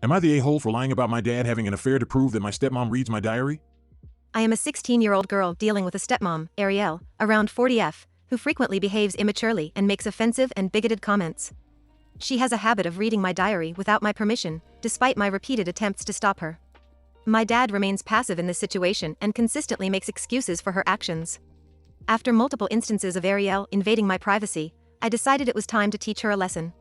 Am I the a-hole for lying about my dad having an affair to prove that my stepmom reads my diary? I am a 16-year-old girl dealing with a stepmom, Ariel, around 40F, who frequently behaves immaturely and makes offensive and bigoted comments. She has a habit of reading my diary without my permission, despite my repeated attempts to stop her. My dad remains passive in this situation and consistently makes excuses for her actions. After multiple instances of Ariel invading my privacy, I decided it was time to teach her a lesson.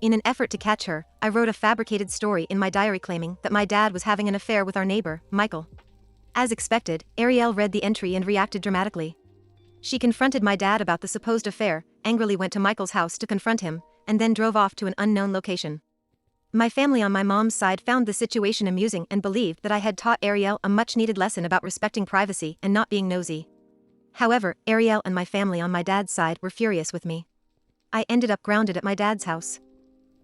In an effort to catch her, I wrote a fabricated story in my diary claiming that my dad was having an affair with our neighbor, Michael. As expected, Ariel read the entry and reacted dramatically. She confronted my dad about the supposed affair, angrily went to Michael's house to confront him, and then drove off to an unknown location. My family on my mom's side found the situation amusing and believed that I had taught Ariel a much-needed lesson about respecting privacy and not being nosy. However, Ariel and my family on my dad's side were furious with me. I ended up grounded at my dad's house.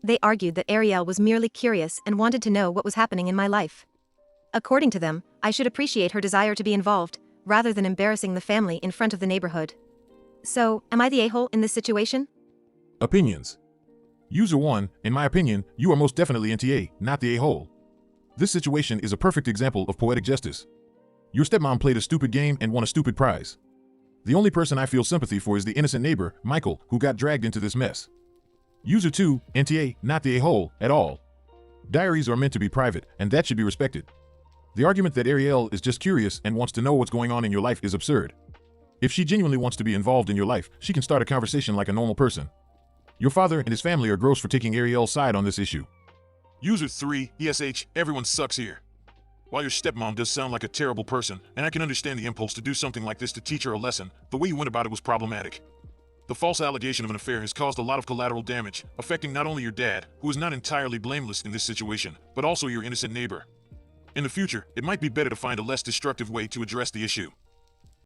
They argued that Ariel was merely curious and wanted to know what was happening in my life. According to them, I should appreciate her desire to be involved, rather than embarrassing the family in front of the neighborhood. So, am I the a-hole in this situation? Opinions. User 1, in my opinion, you are most definitely NTA, not the a-hole. This situation is a perfect example of poetic justice. Your stepmom played a stupid game and won a stupid prize. The only person I feel sympathy for is the innocent neighbor, Michael, who got dragged into this mess. User 2, NTA, not the a-hole, at all. Diaries are meant to be private, and that should be respected. The argument that Ariel is just curious and wants to know what's going on in your life is absurd. If she genuinely wants to be involved in your life, she can start a conversation like a normal person. Your father and his family are gross for taking Ariel's side on this issue. User 3, ESH, everyone sucks here. While your stepmom does sound like a terrible person, and I can understand the impulse to do something like this to teach her a lesson, the way you went about it was problematic. The false allegation of an affair has caused a lot of collateral damage, affecting not only your dad, who is not entirely blameless in this situation, but also your innocent neighbor. In the future, it might be better to find a less destructive way to address the issue.